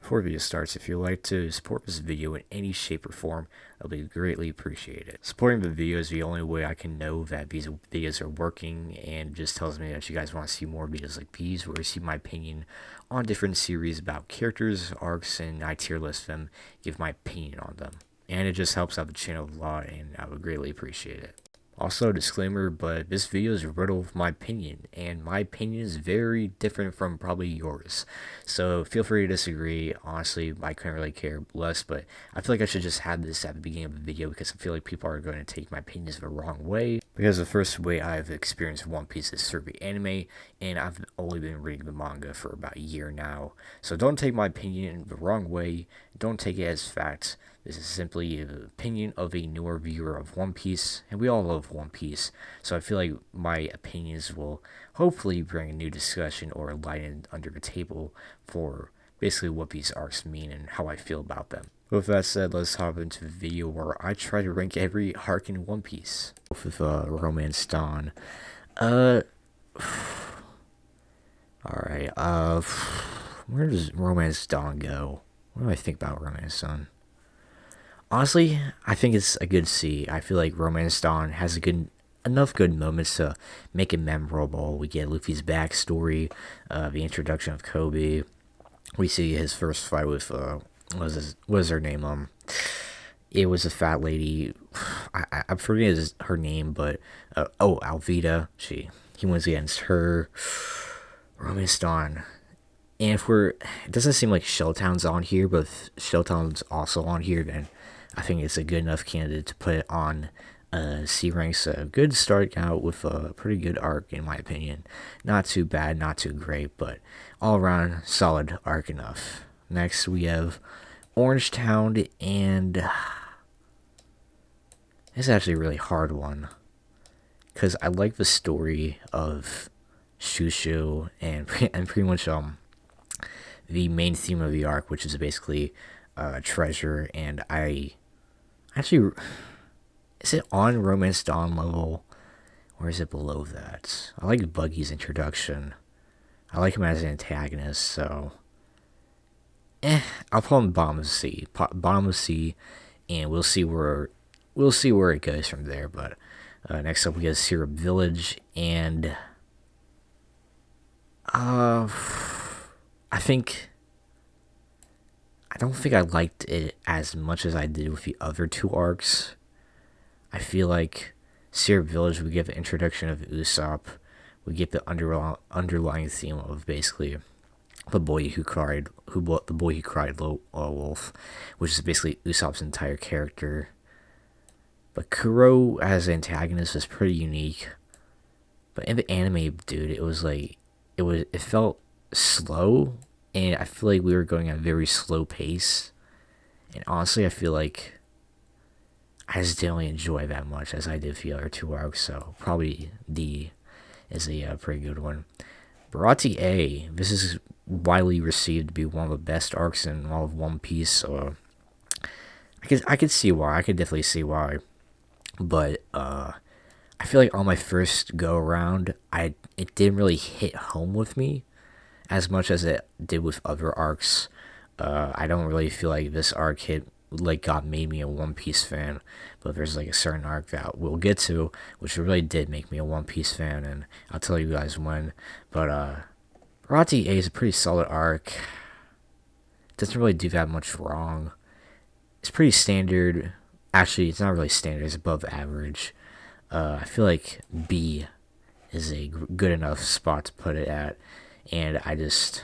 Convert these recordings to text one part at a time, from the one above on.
Before the video starts, if you'd like to support this video in any shape or form, it'll be greatly appreciated. Supporting the video is the only way I can know that these videos are working, and just tells me that you guys want to see more videos like these where you see my opinion on different series about characters, arcs, and I tier list them, give my opinion on them. And it just helps out the channel a lot, and I would greatly appreciate it. Also, disclaimer, but this video is riddled with my opinion, and my opinion is very different from probably yours. So feel free to disagree. Honestly, I couldn't really care less, but I feel like I should just have this at the beginning of the video because I feel like people are going to take my opinions the wrong way. Because the first way I've experienced One Piece is through the anime, and I've only been reading the manga for about a year now. So don't take my opinion the wrong way. Don't take it as fact. This is simply the opinion of a newer viewer of One Piece, and we all love One Piece, so I feel like my opinions will hopefully bring a new discussion or light under the table for basically what these arcs mean and how I feel about them. With that said, let's hop into the video where I try to rank every arc in One Piece. With Romance Dawn. Alright, where does Romance Dawn go? What do I think about Romance Dawn? Honestly, I think it's a good C. I feel like Romance Dawn has enough good moments to make it memorable. We get Luffy's backstory, the introduction of Kobe. We see his first fight with what is her name? It was a fat lady. I forget her name, but Alvida. He wins against her. Romance Dawn. And it doesn't seem like Shelltown's on here, but if Shelltown's also on here, then I think it's a good enough candidate to put it on C rank. So good start out with a pretty good arc in my opinion. Not too bad, not too great, but all around solid arc enough. Next we have Orange Town, and this is actually a really hard one because I like the story of Shushu and pretty much the main theme of the arc, which is basically treasure. And actually, is it on Romance Dawn level, or is it below that? I like Buggy's introduction. I like him as an antagonist, so I'll put him bottom of C. Bottom of C, and we'll see where it goes from there. But next up we have Syrup Village, and I don't think I liked it as much as I did with the other two arcs. I feel like Syrup Village, we get the introduction of Usopp. We get the underlying theme of basically the boy who cried wolf, which is basically Usopp's entire character. But Kuro as an antagonist was pretty unique. But in the anime, dude, it felt slow, and I feel like we were going at a very slow pace. And honestly, I feel like I just didn't really enjoy that much as I did the other two arcs, so probably D is a pretty good one. Baratie A, this is widely received to be one of the best arcs in all of One Piece, so I could see why. I could definitely see why. But I feel like on my first go around, it didn't really hit home with me as much as it did with other arcs. I don't really feel like this arc made me a One Piece fan, but there's like a certain arc that we'll get to, which really did make me a One Piece fan, and I'll tell you guys when. But Baratie A is a pretty solid arc. Doesn't really do that much wrong. It's pretty standard. Actually, it's not really standard. It's above average. I feel like B is a good enough spot to put it at, and I guess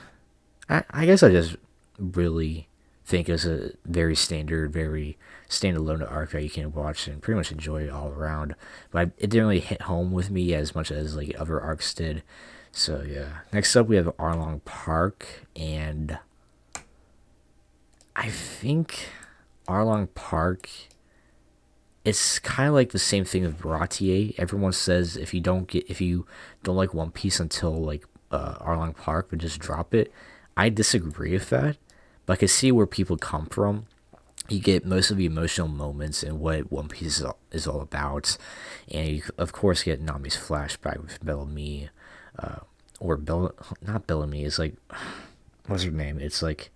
I just really think it's a very standard, very standalone arc that you can watch and pretty much enjoy it all around. But it didn't really hit home with me as much as like other arcs did. So yeah. Next up we have Arlong Park, and I think Arlong Park, it's kind of like the same thing with Baratie A. Everyone says if you don't like One Piece until like Arlong Park, but just drop it. I disagree with that, but I can see where people come from. You get most of the emotional moments and what One Piece is all about, and you of course get Nami's flashback with Bellamy, not Bellamy. It's like, what's her name? It's like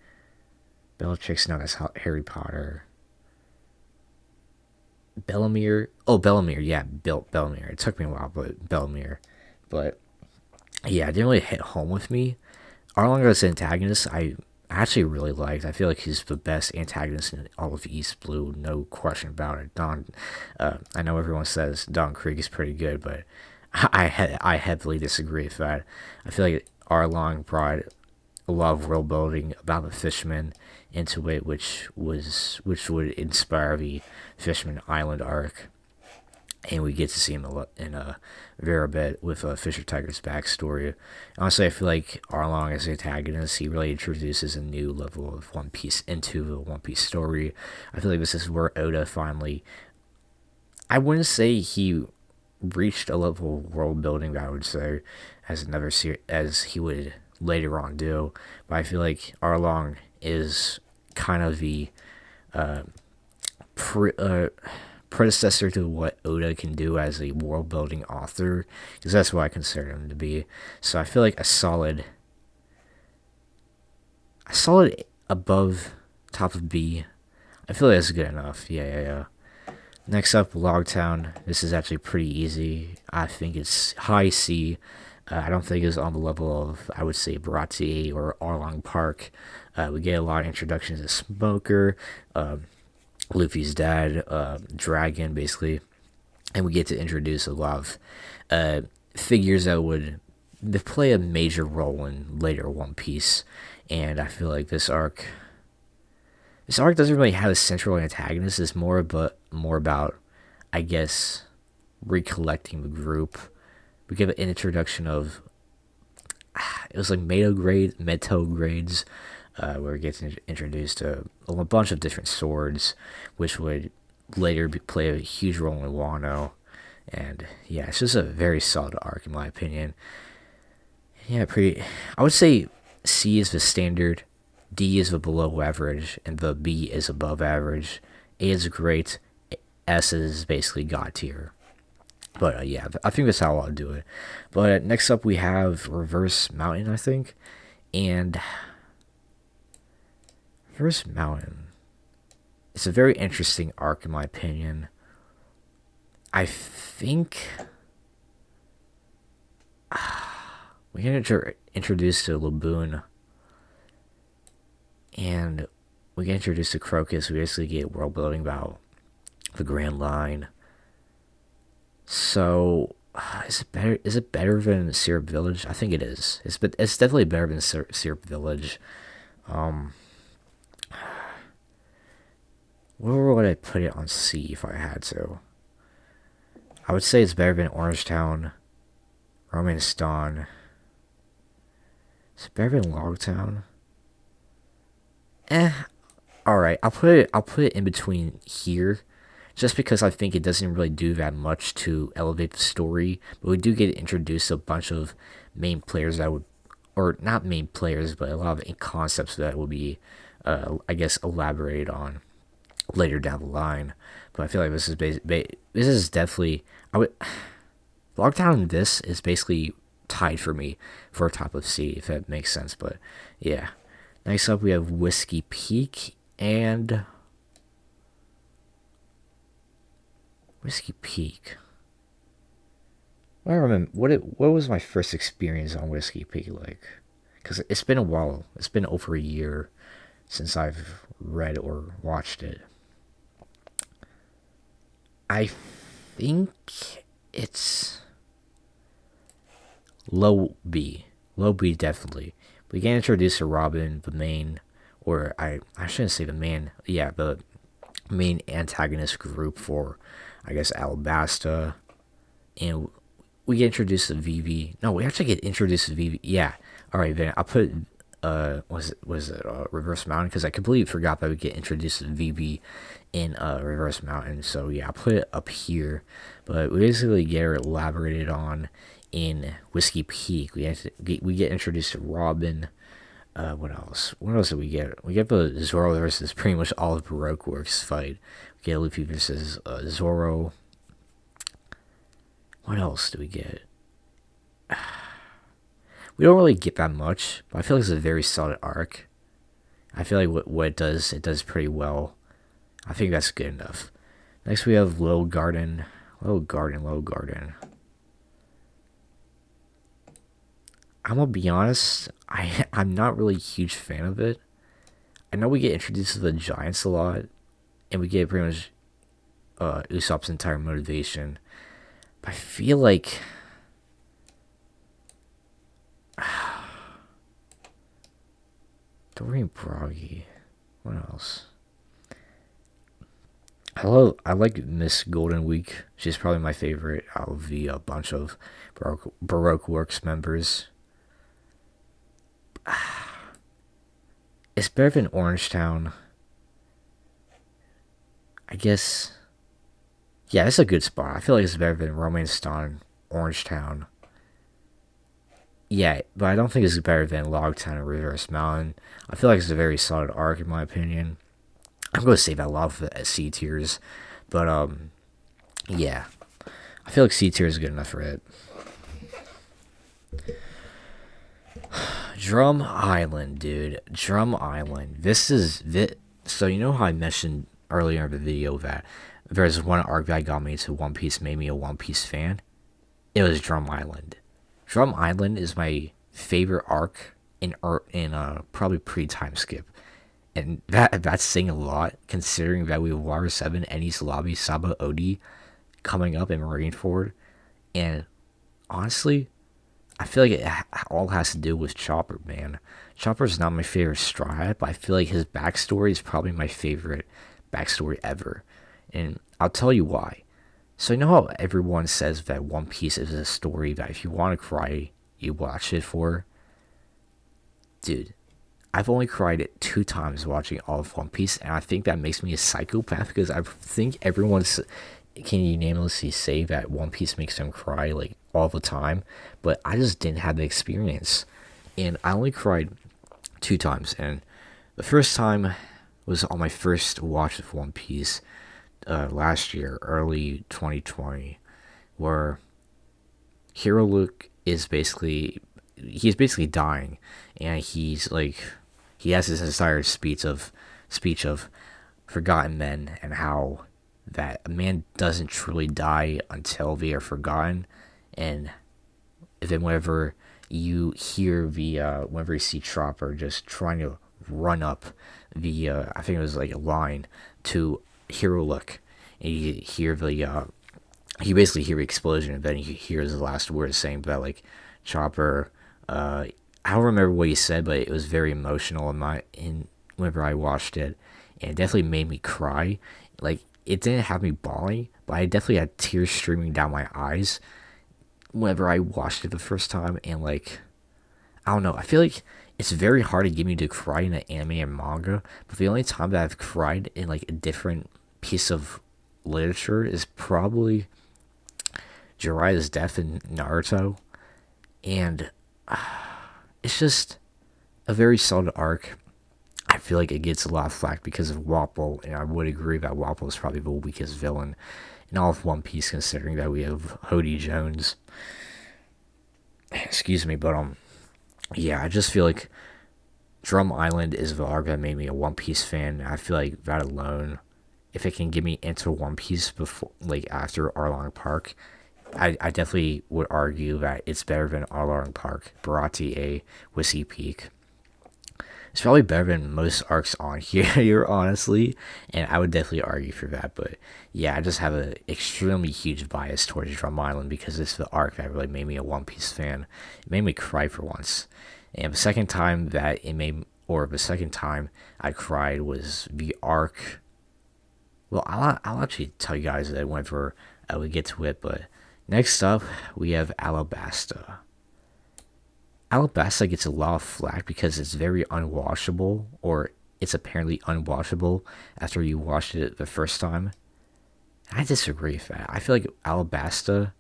Bellatrix known as Harry Potter. Bellamere. Oh, Bellamere. Yeah, Bellamere. It took me a while, but Bellamere. But yeah, it didn't really hit home with me. Arlong as antagonist, I actually really liked. I feel like he's the best antagonist in all of East Blue, no question about it. I know everyone says Don Krieg is pretty good, but I heavily disagree with that. I feel like Arlong brought a lot of world building about the Fishmen into it, which would inspire the Fishman Island arc, and we get to see him in a very bit with Fisher Tiger's backstory. Honestly, I feel like Arlong as the antagonist, he really introduces a new level of One Piece into the One Piece story. I feel like this is where Oda finally, I wouldn't say he reached a level of world building that I would say as he would later on do, but I feel like Arlong is kind of the predecessor to what Oda can do as a world building author, because that's what I consider him to be. So I feel like a solid above top of B. I feel like that's good enough. Yeah. Next up, Logtown. This is actually pretty easy. I think it's high C. I don't think it's on the level of, I would say, Baratie or Arlong Park. We get a lot of introductions to Smoker, Luffy's dad, Dragon, basically. And we get to introduce a lot of figures that would play a major role in later One Piece. And I feel like this arc doesn't really have a central antagonist. It's more about, I guess, recollecting the group. We give an introduction of, it was like Meto grades, where we get introduced to a bunch of different swords, which would later play a huge role in Wano. And yeah, it's just a very solid arc in my opinion. Yeah, I would say C is the standard, D is the below average, and the B is above average. A is great, S is basically God tier. But yeah, I think that's how I'll do it. But next up we have Reverse Mountain, I think. And Reverse Mountain, it's a very interesting arc in my opinion. I think we get introduced to Laboon, and we get introduced to Crocus. We basically get world building about the Grand Line. So, is it better than Syrup Village? I think it is. It's definitely better than Syrup Village. Where would I put it on C if I had to? I would say it's better than Orangetown, Romance Dawn. Is it better than Logtown? Alright, I'll put it in between here, just because I think it doesn't really do that much to elevate the story, but we do get introduced to a bunch of main players that would, or not main players, but a lot of concepts that will be, I guess, elaborated on later down the line. But I feel like this is definitely, Logtown and this is basically tied for me for a top of C, if that makes sense. But yeah, next up we have Whiskey Peak and Whiskey Peak. I remember what was my first experience on Whiskey Peak like? Because it's been a while. It's been over a year since I've read or watched it. I think it's low B. Low B, definitely. We get introduced to Robin, the main, or I shouldn't say the main, yeah, the main antagonist group for, I guess, Alabasta. And we get introduced to Vivi. No, we actually get introduced to Vivi. Yeah. Alright, then I'll put, was it Reverse Mountain? Because I completely forgot that we get introduced to Vivi in Reverse Mountain. So yeah, I'll put it up here. But we basically get her elaborated on in Whiskey Peak. We get introduced to Robin. What else? What else did we get? We get the Zoro versus pretty much all of Baroque Works fight. We get Luffy versus Zoro. What else do we get? We don't really get that much, but I feel like it's a very solid arc. I feel like what it does pretty well. I think that's good enough. Next we have Little Garden. Little Garden, Little Garden. I'm gonna be honest, I'm not really a huge fan of it. I know we get introduced to the Giants a lot, and we get pretty much Usopp's entire motivation. But I feel like Dorian Broggy. What else? I like Miss Golden Week. She's probably my favorite out of the bunch of Baroque Works members. It's better than Orangetown. I guess. Yeah, it's a good spot. I feel like it's better than Romance Dawn, Orangetown. Yeah, but I don't think it's better than Logtown or Reverse Mountain. I feel like it's a very solid arc in my opinion. I'm gonna save that lot for C tiers, but yeah, I feel like C tier is good enough for it. Drum Island, dude. Drum Island. This is so you know how I mentioned earlier in the video that there's one arc that got me into One Piece, made me a One Piece fan. It was Drum Island. Drum Island is my favorite arc in probably pre-time skip, and that's saying a lot considering that we have Water 7, Enies Lobby, Saba Odi coming up in Marineford, and honestly, I feel like it all has to do with Chopper, man. Chopper's not my favorite Straw Hat, but I feel like his backstory is probably my favorite backstory ever, and I'll tell you why. So you know how everyone says that One Piece is a story that if you want to cry, you watch it for? Dude, I've only cried 2 times watching all of One Piece, and I think that makes me a psychopath because I think everyone's can unanimously say that One Piece makes them cry like all the time, but I just didn't have the experience, and I only cried 2 times, and the first time was on my first watch of One Piece last year, early 2020, where Hero Luke is he's basically dying, and he has this entire speech of forgotten men and how that a man doesn't truly die until they are forgotten, and then whenever you hear whenever you see Chopper just trying to run up I think it was like a line to Hero Luke, and you hear you basically hear the explosion, and then you hear the last words saying that like Chopper. I don't remember what he said, but it was very emotional whenever I watched it, and it definitely made me cry. Like it didn't have me bawling, but I definitely had tears streaming down my eyes whenever I watched it the first time, and like I don't know, I feel like it's very hard to get me to cry in an anime and manga, but the only time that I've cried in like a different piece of literature is probably Jiraiya's death in Naruto, and it's just a very solid arc. I feel like it gets a lot of flack because of Wapol, and I would agree that Wapol is probably the weakest villain in all of One Piece, considering that we have Hody Jones. Excuse me, but yeah, I just feel like Drum Island is the arc that made me a One Piece fan. I feel like that alone, if it can get me into One Piece before, like after Arlong Park, I definitely would argue that it's better than Arlong Park, Barati A, Whiskey Peak. It's probably better than most arcs on here, honestly, and I would definitely argue for that. But yeah, I just have an extremely huge bias towards Drum Island because it's the arc that really made me a One Piece fan. It made me cry for once, and the second time I cried was the arc. Well, I'll actually tell you guys that whenever we get to it, but next up, we have Alabasta. Alabasta gets a lot of flack because it's very unwatchable, or it's apparently unwatchable after you watched it the first time. I disagree with that. I feel like Alabasta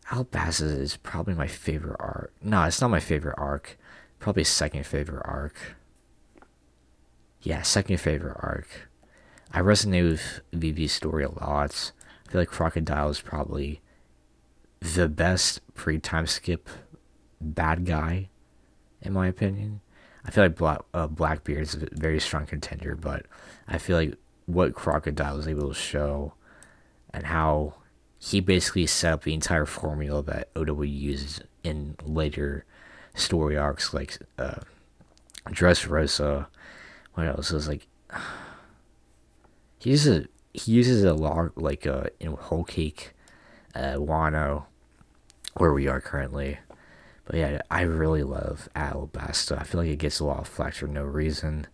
is probably my favorite arc. No, it's not my favorite arc. Probably second favorite arc. Yeah, second favorite arc. I resonate with Vivi's story a lot. I feel like Crocodile is probably the best pre-time skip bad guy, in my opinion. I feel like Blackbeard is a very strong contender, but I feel like what Crocodile was able to show and how he basically set up the entire formula that Oda would use in later story arcs, like Dressrosa. What else? It was like he uses a lot like in Whole Cake, Wano, where we are currently. But yeah, I really love Alabasta. I feel like it gets a lot of flack for no reason.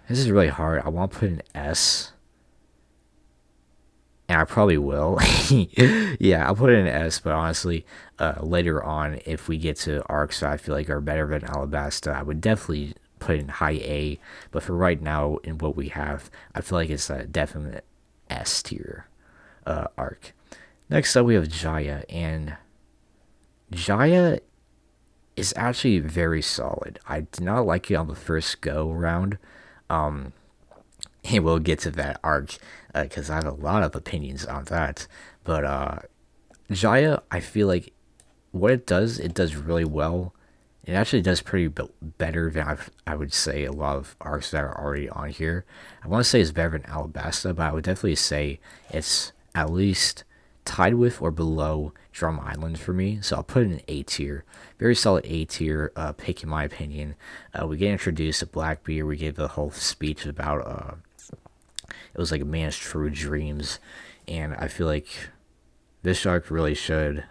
This is really hard. I want to put an S, and I probably will. Yeah, I'll put it in S, but honestly, later on, if we get to arcs that I feel like are better than Alabasta, I would definitely put in high A. But for right now, in what we have, I feel like it's a definite S tier arc. Next up, we have Jaya, and Jaya is actually very solid. I did not like it on the first go round. And we'll get to that arc because I have a lot of opinions on that. But Jaya, I feel like what it does really well. It actually does pretty better than I would say a lot of arcs that are already on here. I want to say it's better than Alabasta, but I would definitely say it's at least tied with or below Drum Island for me. So I'll put it in A tier. Very solid A tier pick in my opinion. We get introduced to Blackbeard. We gave the whole speech about it was like a man's true dreams, and I feel like this arc really showed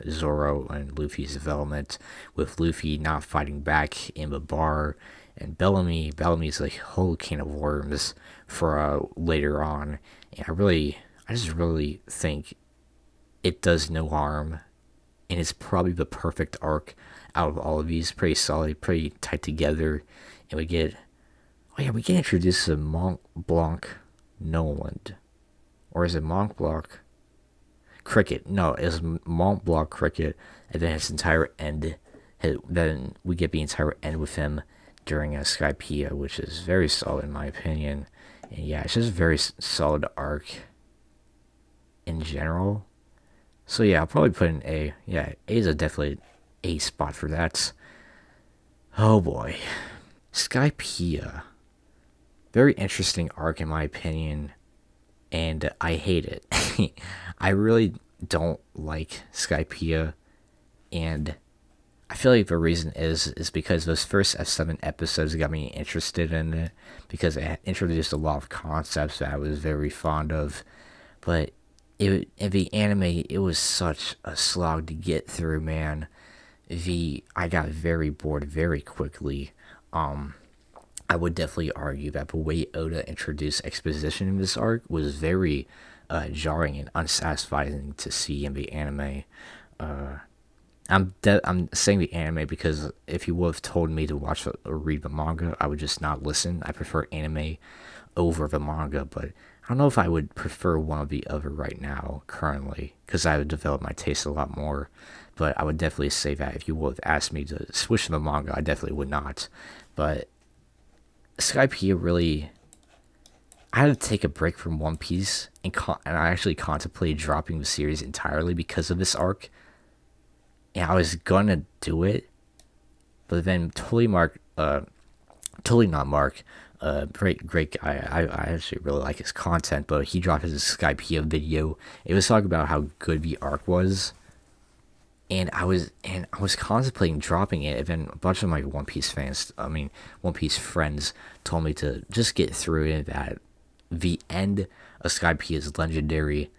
Zoro and Luffy's development, with Luffy not fighting back in the bar, and Bellamy's like whole can of worms for later on. And I just really think it does no harm, and it's probably the perfect arc out of all of these. Pretty solid, pretty tight together, and we get introduced to Mont Blanc Noland, or is it Mont Blanc Cricket? No, it's Mont Blanc Cricket, and then his entire end. Then we get the entire end with him during a Skypiea, which is very solid in my opinion. And yeah, it's just a very solid arc in general. So yeah, I'll probably put in A. Yeah, A is definitely A spot for that. Oh boy, Skypiea. Very interesting arc in my opinion, and I hate it. I really don't like Skypiea, and I feel like the reason is because those first F7 episodes got me interested in it, because it introduced a lot of concepts that I was very fond of, but in the anime, it was such a slog to get through, man. I got very bored very quickly. I would definitely argue that the way Oda introduced exposition in this arc was very jarring and unsatisfying to see in the anime. I'm saying the anime because if you would have told me to watch or read the manga, I would just not listen. I prefer anime over the manga, but I don't know if I would prefer one or the other right now, currently, because I would develop my taste a lot more. But I would definitely say that if you would have asked me to switch to the manga, I definitely would not. But Skypiea really, I had to take a break from One Piece, and I actually contemplated dropping the series entirely because of this arc. And I was gonna do it, but then totally not Mark, great guy. I actually really like his content, but he dropped his Skypiea video. It was talking about how good the arc was, and I was contemplating dropping it. And then a bunch of my One Piece friends, told me to just get through it. That the end of Skypiea is legendary.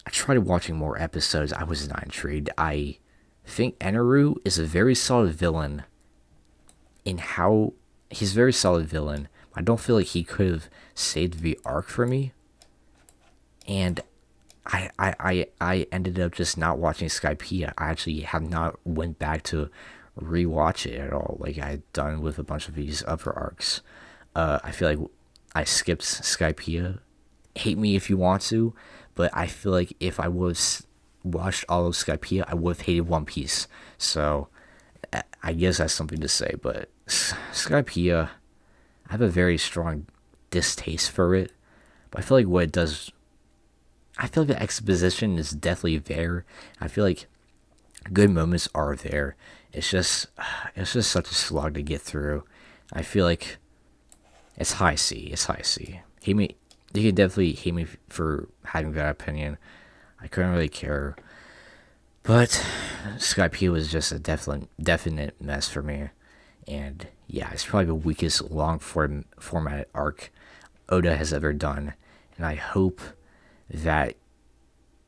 I tried watching more episodes. I was not intrigued. I think Eneru is a very solid villain. He's a very solid villain. I don't feel like he could have saved the arc for me. And I ended up just not watching Skypiea. I actually have not went back to rewatch it at all, like I had done with a bunch of these other arcs. I feel like I skipped Skypiea. Hate me if you want to, but I feel like if I was watched all of Skypiea, I would have hated One Piece. So I guess that's something to say. But Skypiea, I have a very strong distaste for it. But I feel like what it does, I feel like the exposition is definitely there. I feel like Good moments are there. It's just it's just such a slog to get through. I feel like it's high C. It's high C. Hate me. You can definitely hate me for having that opinion. I couldn't really care, but Skype was just a definite mess for me. And yeah, it's probably the weakest formatted arc Oda has ever done. And I hope that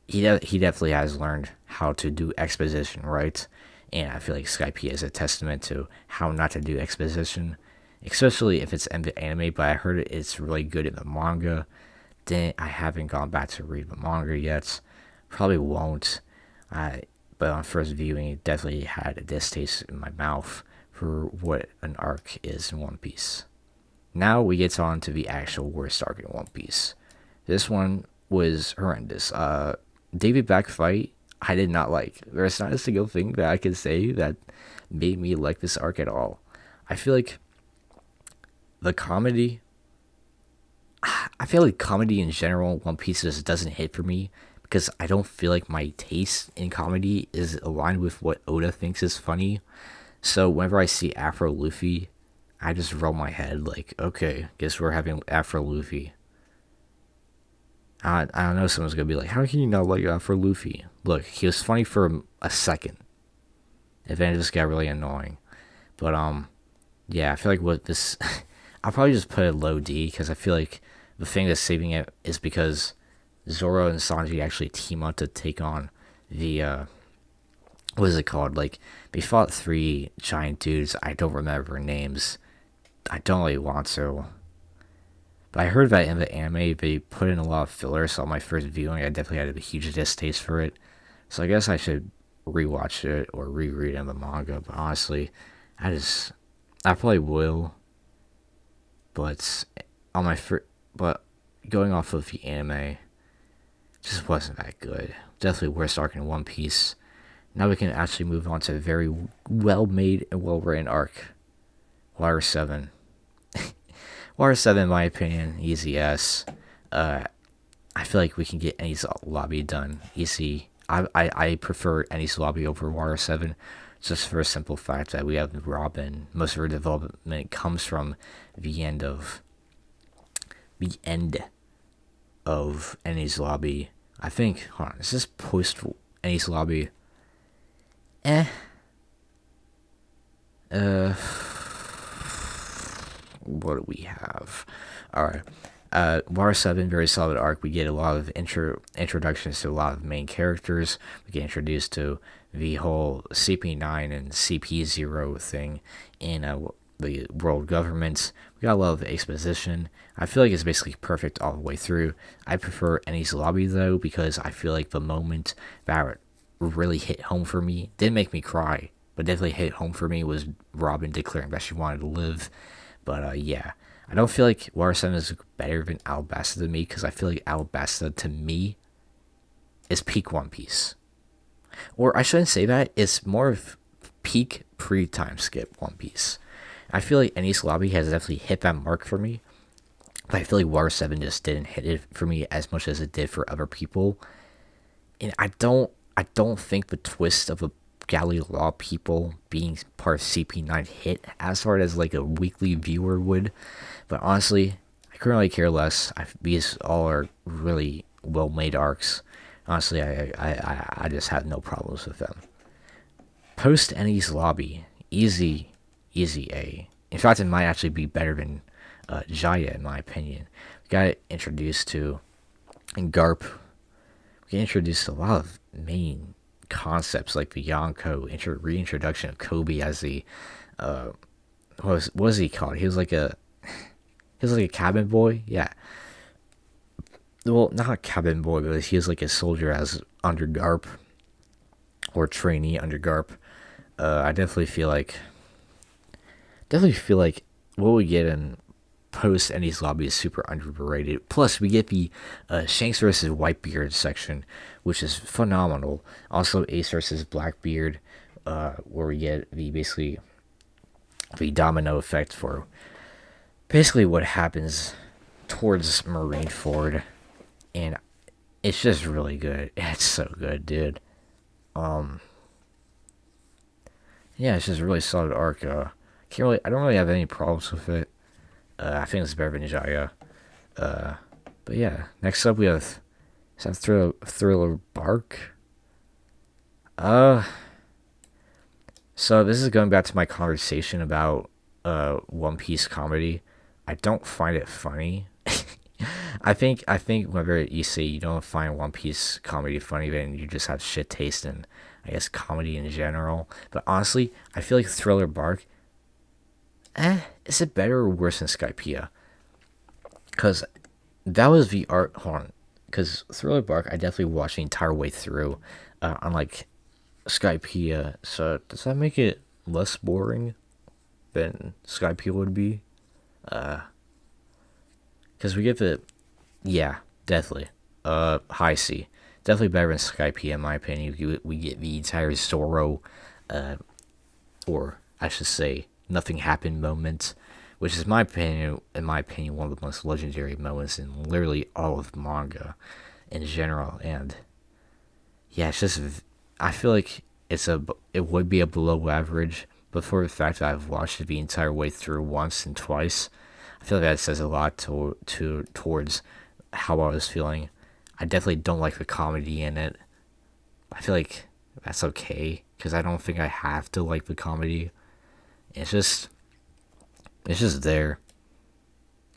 he definitely has learned how to do exposition right. And I feel like Skype is a testament to how not to do exposition, especially if it's in the anime. But I heard it's really good in the manga. Then I haven't gone back to read the manga yet. Probably won't. But on first viewing, it definitely had a distaste in my mouth for what an arc is in One Piece. Now we get on to the actual worst arc in One Piece. This one was horrendous. David Back fight, I did not like. There's not a single thing that I can say that made me like this arc at all. I feel like the comedy. I feel like comedy in general, One Piece just doesn't hit for me because I don't feel like my taste in comedy is aligned with what Oda thinks is funny. So whenever I see Afro Luffy, I just roll my head like, okay, guess we're having Afro Luffy. I don't know, someone's gonna be like, how can you not like Afro Luffy? Look, he was funny for a second. And then it just got really annoying. But yeah, I feel like what this I'll probably just put it low D because I feel like the thing that's saving it is because Zoro and Sanji actually team up to take on the what is it called? Like they fought 3 giant dudes. I don't remember names. I don't really want to. But I heard that in the anime they put in a lot of filler, so on my first viewing I definitely had a huge distaste for it. So I guess I should rewatch it or reread in the manga, but honestly, I probably will. But on my but going off of the anime, just wasn't that good. Definitely worst arc in One Piece. Now we can actually move on to a very well made and well written arc. Water 7. Water 7, in my opinion, easy S. I feel like we can get Enies Lobby done easy. I prefer Enies Lobby over Water 7 just for a simple fact that we have Robin. Most of her development comes from the end of Enies Lobby. I think, hold on, is this post Enies Lobby? What do we have? Alright. Water 7, very solid arc. We get a lot of introductions to a lot of main characters. We get introduced to the whole CP9 and CP0 thing in the world governments. We got a lot of exposition. I feel like it's basically perfect all the way through. I prefer Enies Lobby though because I feel like the moment that really hit home for me, didn't make me cry, but definitely hit home for me was Robin declaring that she wanted to live. But yeah, I don't feel like Water 7 is better than Alabasta to me because I feel like Alabasta to me is peak One Piece. Or I shouldn't say that, it's more of peak pre-time skip One Piece. I feel like Enies Lobby has definitely hit that mark for me, but I feel like Water 7 just didn't hit it for me as much as it did for other people. And I don't think the twist of a Galley Law people being part of CP9 hit as hard as like a weekly viewer would. But honestly, I couldn't really care less. These all are really well made arcs. Honestly, I just have no problems with them. Post Enies Lobby, easy A. In fact, it might actually be better than Jaya in my opinion. We got introduced to Garp. We get introduced to a lot of main concepts like the Yonko reintroduction of Kobe as the what was he called? He was like a cabin boy. Yeah. Well, not a cabin boy, but he was like a soldier as under Garp or trainee under Garp. I definitely feel like what we get in post Enies Lobby is super underrated. Plus, we get the Shanks versus Whitebeard section, which is phenomenal. Also, Ace versus Blackbeard, where we get basically the domino effect for basically what happens towards Marineford, and it's just really good. It's so good, dude. Yeah, it's just a really solid arc. I don't really have any problems with it. I think it's better than Jaya. Uh, but yeah, next up we have is that Thriller Bark. Uh, so this is going back to my conversation about One Piece comedy. I don't find it funny. I think whenever you say you don't find One Piece comedy funny, then you just have shit taste in, I guess, comedy in general. But honestly, I feel like Thriller Bark, is it better or worse than Skypiea? Because that was the art. Hold on, because Thriller Bark, I definitely watched the entire way through, unlike Skypiea. So does that make it less boring than Skypiea would be? Because we get the, yeah, definitely. High C, definitely better than Skypiea in my opinion. We get the entire Zoro, uh, or I should say, nothing happened moment, which is in my opinion, one of the most legendary moments in literally all of manga in general. And yeah, it's just, I feel like it would be a below average, but for the fact that I've watched it the entire way through once and twice, I feel like that says a lot towards how I was feeling. I definitely don't like the comedy in it. I feel like that's okay because I don't think I have to like the comedy. It's just it's just there.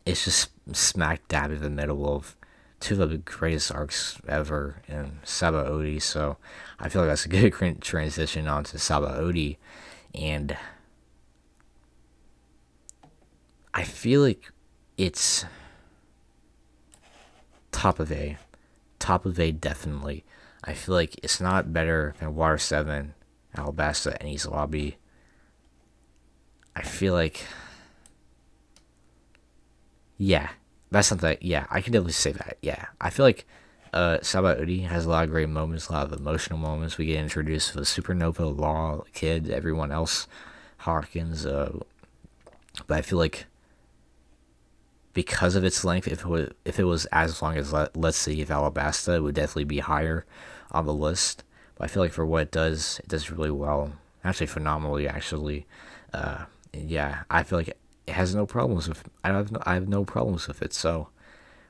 It's just smack dab in the middle of two of the greatest arcs ever in Sabaody. So I feel like that's a good transition onto Sabaody, and I feel like it's top of A, top of A definitely. I feel like it's not better than Water Seven, Alabasta, and East Lobby. I feel like, yeah, that's something. Yeah, I can definitely say that. Yeah, I feel like Sabaody has a lot of great moments, a lot of emotional moments. We get introduced to the Supernova, Law, Kid, everyone else, Hawkins. But I feel like because of its length, if it was as long as let's say if Alabasta, it would definitely be higher on the list. But I feel like for what it does really well, actually phenomenally. Actually, yeah, I feel like it has no problems with. I have no problems with it. So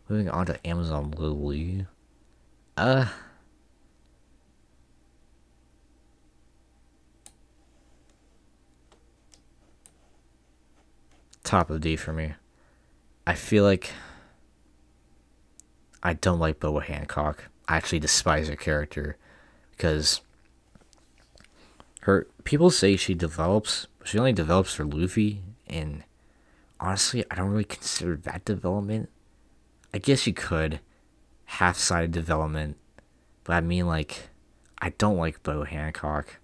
moving on to Amazon Lily. Uh, Top of D for me. I feel like I don't like Boa Hancock. I actually despise her character because her people say she develops, but she only develops for Luffy, and honestly, I don't really consider that development. I guess you could half-sided development, but I mean like I don't like Bo Hancock.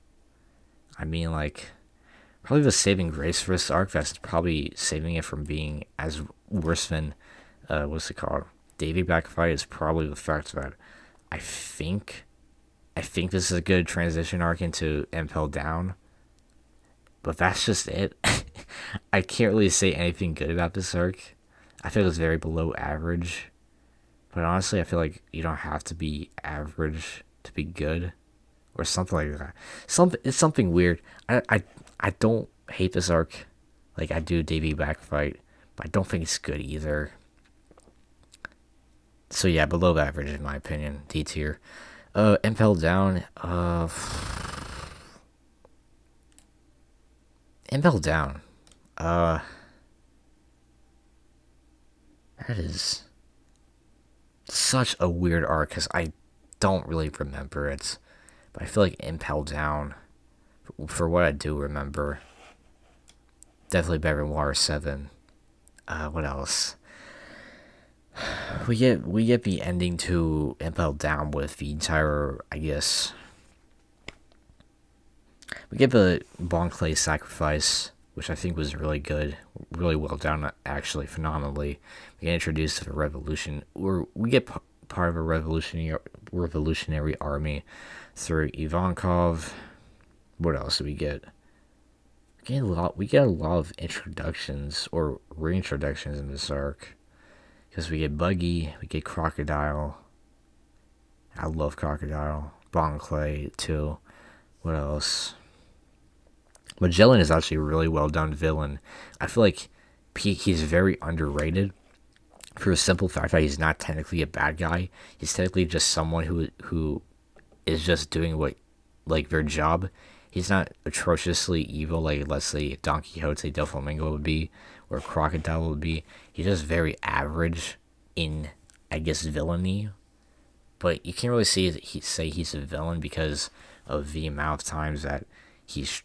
I mean like probably the saving grace for this arc that's probably saving it from being as worse than what's it called? Davy back fight is probably the fact that I think I think this is a good transition arc into Impel Down, but that's just it. I can't really say anything good about this arc. I feel it's very below average, but honestly, I feel like you don't have to be average to be good, or something like that. It's something weird. I don't hate this arc, like I do Davy back fight, but I don't think it's good either. So yeah, below average in my opinion. D tier. Impel Down. Impel Down. Uh, that is such a weird arc because I don't really remember it, but I feel like Impel Down, for what I do remember, definitely better than Water Seven. What else? We get the ending to Impel Down with the entire, I guess. We get the Bon Clay sacrifice, which I think was really good, really well done, actually phenomenally. We get introduced to the revolution, or we get part of a revolutionary army through Ivankov. What else do we get? We get a lot of introductions or reintroductions in this arc because we get Buggy, we get Crocodile. I love Crocodile. Bon Clay too. What else? Magellan is actually a really well done villain. I feel like he's very underrated for the simple fact that he's not technically a bad guy. He's technically just someone who is just doing what, like, their job. He's not atrociously evil like, let's say, Don Quixote del Flamingo would be, or Crocodile would be. He's just very average in, I guess, villainy. But you can't really say he's a villain because of the amount of times that he's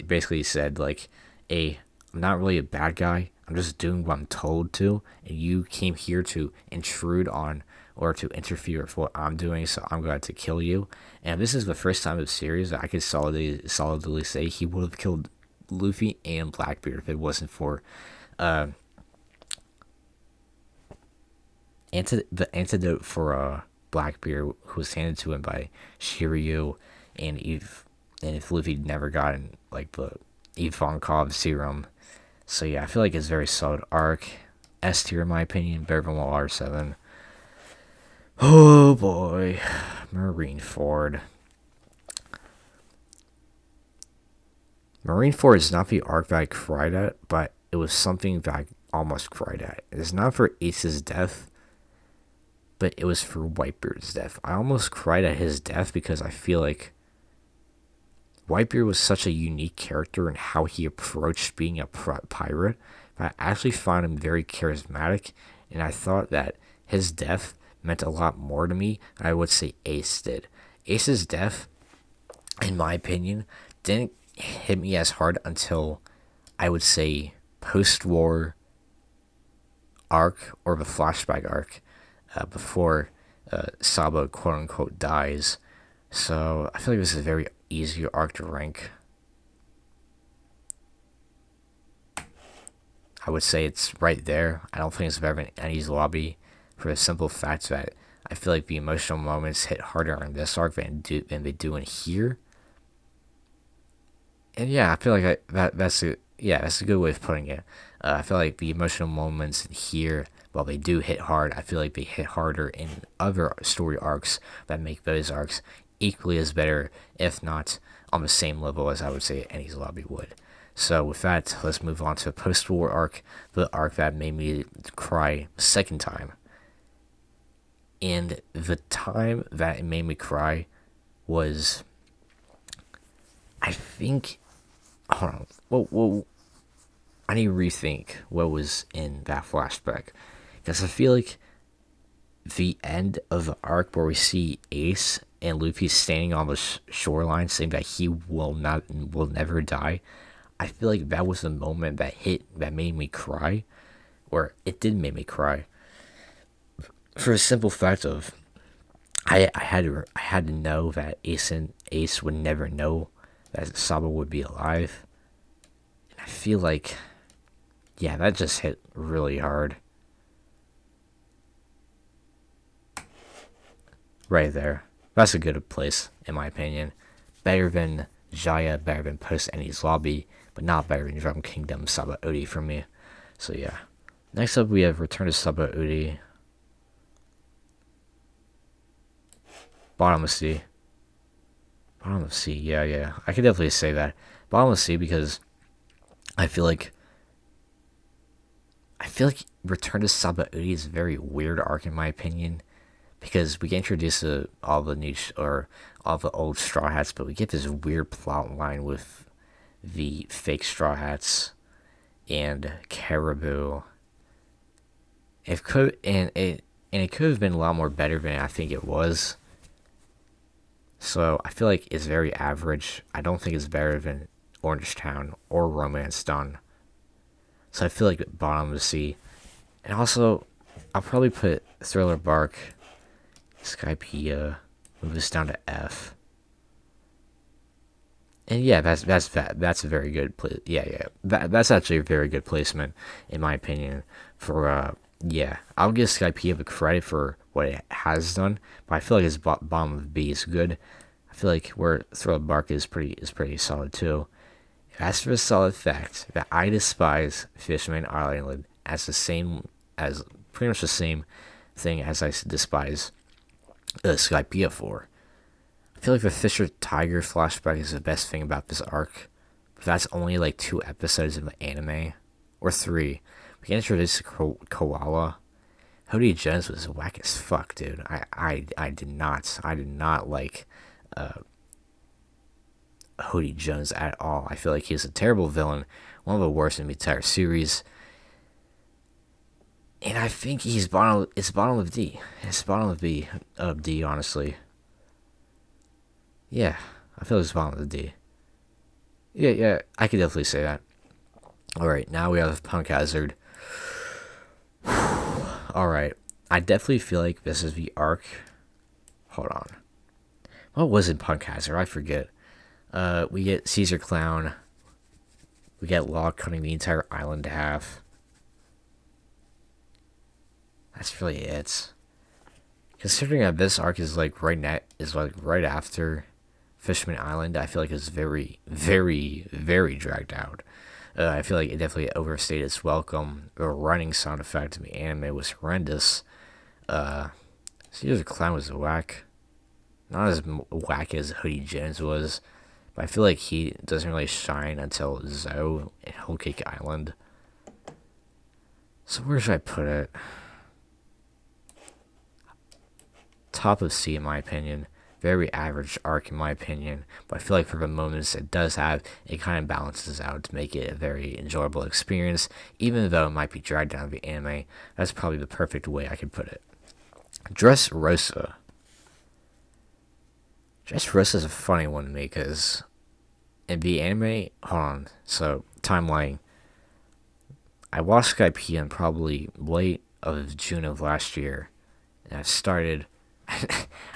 basically said, like, "Hey, I'm not really a bad guy. I'm just doing what I'm told to, and you came here to intrude on or to interfere with what I'm doing, so I'm going to kill you." And this is the first time of the series that I could solidly say he would have killed Luffy and Blackbeard if it wasn't for uh, the antidote for Blackbeard, who was handed to him by Shiryu, and if Luffy never gotten, like, the Ivankov serum. So yeah, I feel like it's a very solid arc. S tier in my opinion, better than R7. Oh boy, Marineford. Marineford is not the arc that I cried at, but it was something that I almost cried at. It's not for Ace's death, but it was for Whitebeard's death. I almost cried at his death because I feel like Whitebeard was such a unique character in how he approached being a pirate. But I actually found him very charismatic, and I thought that his death meant a lot more to me than I would say Ace did. Ace's death, in my opinion, didn't hit me as hard until, I would say, post-war arc or the flashback arc, before Sabo quote-unquote dies. So I feel like this is a very easy arc to rank. I would say it's right there. I don't think it's better than Enies Lobby, for the simple fact that I feel like the emotional moments hit harder in this arc than they do in here. And yeah, I feel like that's a good way of putting it. I feel like the emotional moments here, while they do hit hard, I feel like they hit harder in other story arcs that make those arcs equally as better, if not on the same level as I would say Enies Lobby would. So with that, let's move on to a post-war arc, the arc that made me cry a second time. And the time that it made me cry was, I think, hold on, whoa, I need to rethink what was in that flashback, because I feel like the end of the arc where we see Ace and Luffy standing on the shoreline saying that he will never die, I feel like that was the moment that made me cry, or it did make me cry, for a simple fact of I had to know that Ace would never know that Sabo would be alive, and I feel like, yeah, that just hit really hard. Right there. That's a good place, in my opinion. Better than Jaya, better than Post Enies Lobby, but not better than Drum Kingdom Sabaody for me. So yeah. Next up, we have Return to Sabaody. Bottom of Sea. Bottom of Sea, yeah. I could definitely say that. Bottom of Sea, because I feel like Return to Sabaody is a very weird arc in my opinion, because we get introduced to all the old Straw Hats, but we get this weird plot line with the fake Straw Hats and Caribou. It could have been a lot more better than I think it was. So I feel like it's very average. I don't think it's better than Orange Town or Romance Dawn. So I feel like bottom of the sea. And also, I'll probably put Thriller Bark, Skypiea, move this down to F. And yeah, that's a very good place. Yeah. That's actually a very good placement, in my opinion. For yeah, I'll give Skypiea the credit for what it has done, but I feel like its bottom of B is good. I feel like where Thriller Bark is pretty solid too. As for the solid fact that I despise Fishman Island as pretty much the same thing as I despise Skypiea for. I feel like the Fisher Tiger flashback is the best thing about this arc, But that's only like 2 episodes of the anime, or 3. We get introduced to Koala. Hody Jones was whack as fuck, dude. I did not like Hody Jones at all. I feel like he's a terrible villain, one of the worst in the entire series. And I think it's bottom of D. It's bottom of D, honestly. Yeah, I feel it's bottom of the D. Yeah, I could definitely say that. Alright, now we have Punk Hazard. Alright, I definitely feel like this is the arc. Hold on. What was in Punk Hazard? I forget. We get Caesar Clown. We get Law cutting the entire island to half. That's really it. Considering that this arc is like right after Fishman Island, I feel like it's very, very, very dragged out. I feel like it definitely overstayed its welcome. The running sound effect in the anime was horrendous. Caesar Clown was whack. Not as whack as Hody Jones was, but I feel like he doesn't really shine until Zoe and Whole Cake Island. So where should I put it? Top of C in my opinion. Very average arc in my opinion, but I feel like for the moments it does have, it kind of balances out to make it a very enjoyable experience, even though it might be dragged down the anime. That's probably the perfect way I could put it. Dressrosa. Dressrosa is a funny one to me because in the anime, hold on, so timeline. I watched Skypiea probably late of June of last year, and I started.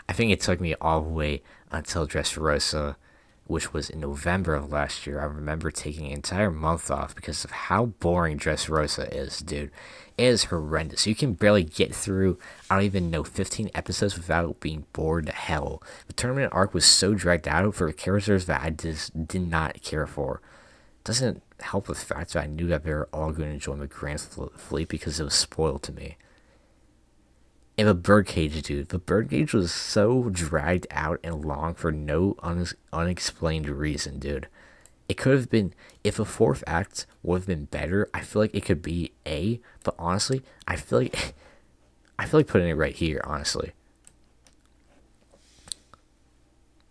I think it took me all the way until Dressrosa, which was in November of last year. I remember taking an entire month off because of how boring Dressrosa is, dude. It is horrendous. You can barely get through, I don't even know, 15 episodes without being bored to hell. The tournament arc was so dragged out for characters that I just did not care for. Doesn't help the fact that I knew that they were all going to join the Grand Fleet because it was spoiled to me. And the Birdcage, dude. The Birdcage was so dragged out and long for no unexplained reason, dude. It could have been, if a fourth act would have been better, I feel like it could be A, but honestly, I feel like putting it right here, honestly.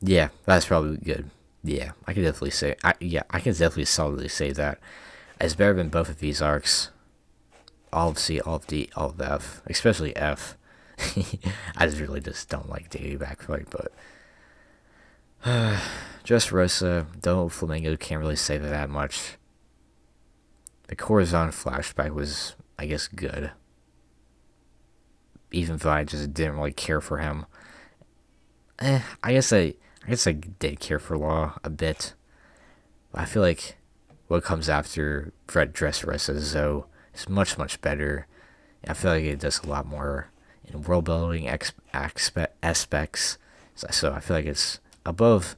Yeah, that's probably good. Yeah, I can definitely say, I can definitely solidly say that. It's better than both of these arcs. All of C, all of D, all of F, especially F. I just don't like Daily Backfight, but Dressrosa, though Flamingo can't really say that much. The Corazon flashback was, I guess, good. Even though I just didn't really care for him. I guess I did care for Law a bit. But I feel like what comes after Dressrosa Zoe is much, much better. I feel like it does a lot more in world building aspects. So I feel like it's above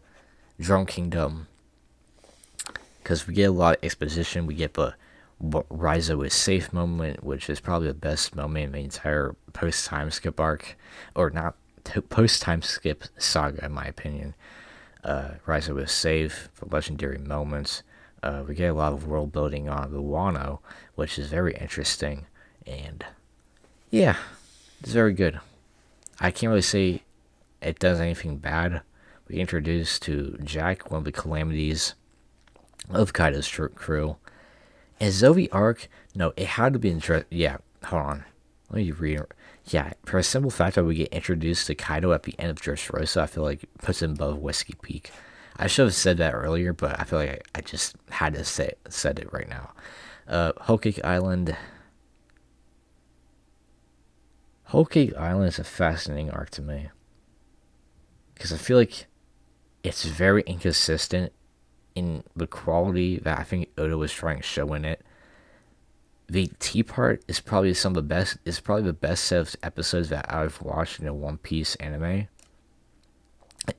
Drum Kingdom. Because we get a lot of exposition. We get the Raizo is safe moment, which is probably the best moment in the entire post-time skip arc. Or not post-time skip saga, in my opinion. Raizo is safe, the legendary moments. We get a lot of world building on the Wano, which is very interesting. And yeah, it's very good. I can't really say it does anything bad. We get introduced to Jack, one of the calamities of Kaido's crew. And Zoe arc, no, it had to be yeah, hold on. Let me read it. Yeah, for a simple fact that we get introduced to Kaido at the end of Dressrosa, I feel like it puts him above Whiskey Peak. I should have said that earlier, but I feel like I just had to said it right now. Whole Cake Island. Whole Cake Island is a fascinating arc to me. Because I feel like it's very inconsistent in the quality that I think Oda was trying to show in it. The Tea part is probably the best set of episodes that I've watched in a One Piece anime.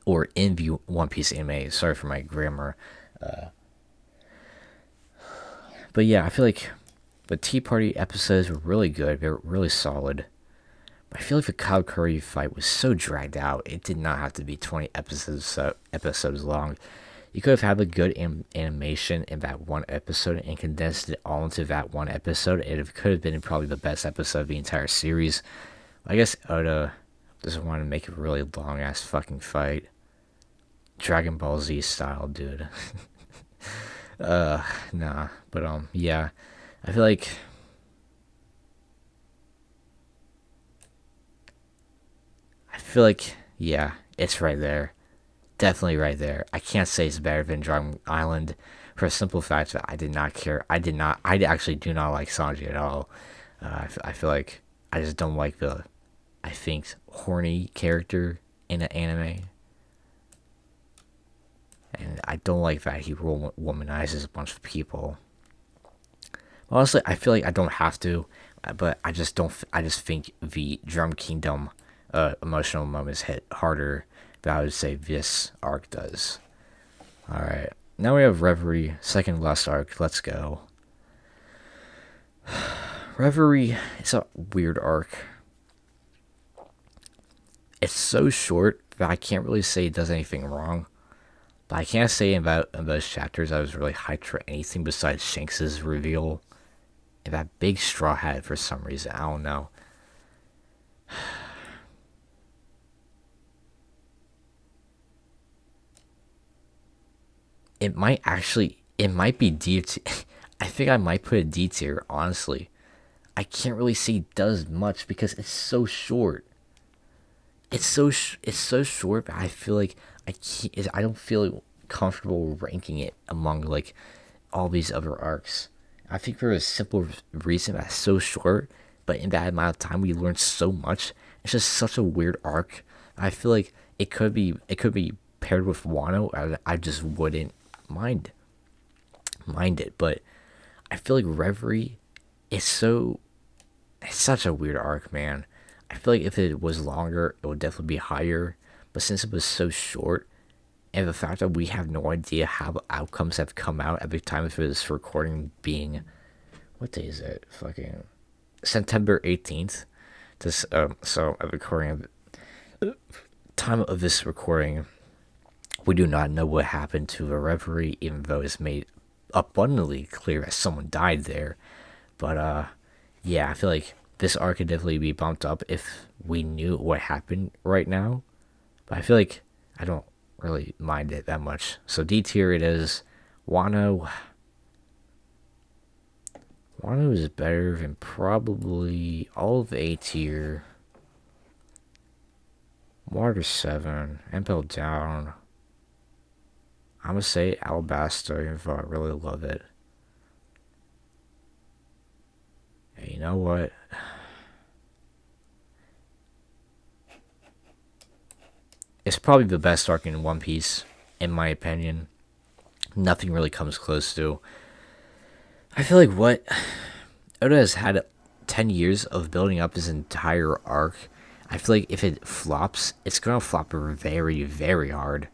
Or in the One Piece anime. Sorry for my grammar. But yeah, I feel like the Tea Party episodes were really good. They were really solid. But I feel like the Katakuri fight was so dragged out. It did not have to be 20 episodes long. You could have had a good animation in that one episode and condensed it all into that one episode, and it could have been probably the best episode of the entire series. I guess Oda doesn't want to make a really long ass fucking fight. Dragon Ball Z style, dude. Nah. But yeah. I feel like yeah, it's right there. Definitely right there. I can't say it's better than Drum Island for a simple fact that I did not care. I actually do not like Sanji at all. I feel like I just don't like the, I think, horny character in an anime. And I don't like that he womanizes a bunch of people. Honestly, I feel like I don't have to, but I just don't. I just think the Drum Kingdom emotional moments hit harder than I would say this arc does. All right, now we have Reverie, second last arc. Let's go. Reverie is a weird arc. It's so short that I can't really say it does anything wrong. But I can't say in those chapters I was really hyped for anything besides Shanks's reveal. And that big straw hat for some reason. I don't know. It might be D tier. I think I might put a D tier, honestly. I can't really say it does much because it's so short. It's so short, but I feel like I don't feel comfortable ranking it among like all these other arcs. I think for a simple reason that it's so short, but in that amount of time we learned so much. It's just such a weird arc. I feel like it could be paired with Wano. I just wouldn't mind it, but I feel like Reverie is it's such a weird arc, man. I feel like if it was longer, it would definitely be higher. But since it was so short, and the fact that we have no idea how the outcomes have come out at the time of this recording being, what day is it? Fucking September 18th. This so at the recording time of this recording, we do not know what happened to the Reverie, even though it's made abundantly clear that someone died there. But yeah, I feel like this arc could definitely be bumped up if we knew what happened right now. But I feel like I don't really mind it that much. So D tier it is. Wano is better than probably all of A tier. Water 7. Impel Down. I'm gonna say Alabasta, even though I really love it. Hey, you know what? It's probably the best arc in One Piece, in my opinion. Nothing really comes close to. I feel like what Oda has had 10 years of building up his entire arc. I feel like if it flops, it's gonna flop very, very hard.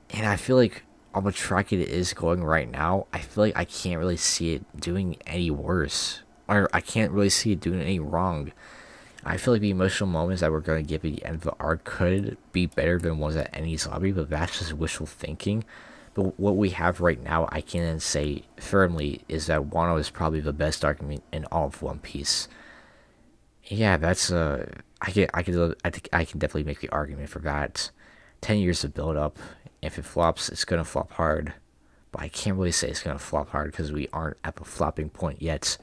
And I feel like on the track it is going right now, I feel like I can't really see it doing any worse. Or I can't really see it doing any wrong. I feel like the emotional moments that we're going to get at the end of the arc could be better than ones at Enies Lobby, but that's just wishful thinking. But what we have right now, I can say firmly, is that Wano is probably the best argument in all of One Piece. Yeah, that's I think I can definitely make the argument for that. 10 years of build up. If it flops, it's gonna flop hard. But I can't really say it's gonna flop hard because we aren't at the flopping point yet.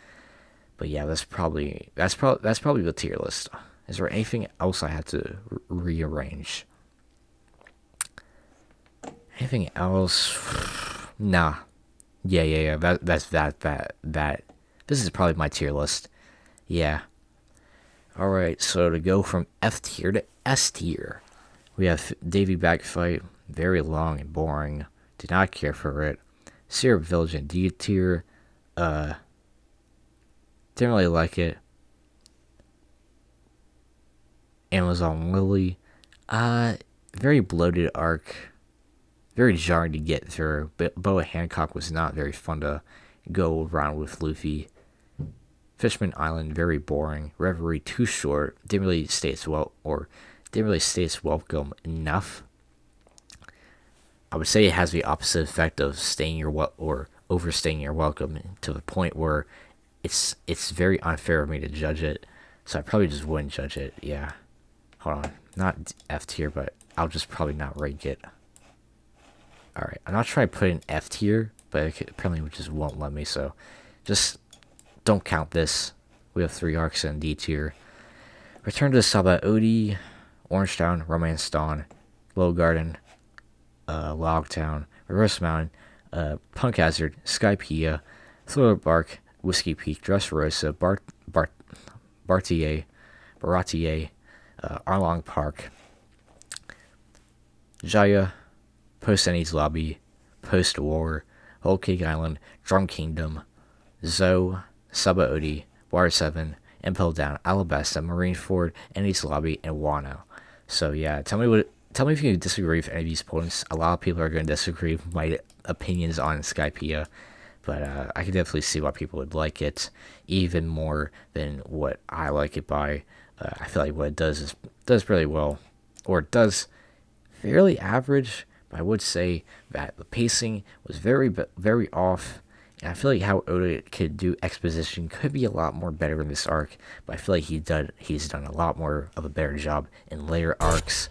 But yeah, that's probably the tier list. Is there anything else I had to rearrange? Anything else? Nah. Yeah. That's that. This is probably my tier list. Yeah. All right. So to go from F tier to S tier, we have Davy back fight. Very long and boring. Did not care for it. Syrup Village in D tier. Didn't really like it. Amazon Lily. Very bloated arc. Very jarring to get through. But Boa Hancock was not very fun to go around with Luffy. Fishman Island, very boring. Reverie, too short. Didn't really stay its welcome enough. I would say it has the opposite effect of staying your or overstaying your welcome to the point where it's very unfair of me to judge it. So I probably just wouldn't judge it. Yeah. Hold on. Not F tier, but I'll just probably not rank it. Alright. I'm not trying to put in F tier, but it apparently just won't let me. So just don't count this. We have 3 arcs in D tier. Return to Sabaody, Orangetown, Romance Dawn, Low Garden, Logtown, Reverse Mountain, Punk Hazard, Skypiea, Thriller Bark, Whiskey Peak, Dressrosa, Bartier, Arlong Park, Jaya, Post Ennies Lobby, Post War, Whole Cake Island, Drum Kingdom, Zoe, Sabaody, Water 7, Impel Down, Alabasta, Marineford, Ennies Lobby, and Wano. So yeah, tell me if you disagree with any of these points. A lot of people are going to disagree with my opinions on Skypiea, but I can definitely see why people would like it even more than what I like it by. I feel like what it does really well, or it does fairly average. But I would say that the pacing was very off. And I feel like how Oda could do exposition could be a lot more better in this arc, but I feel like he's done a lot more of a better job in later arcs.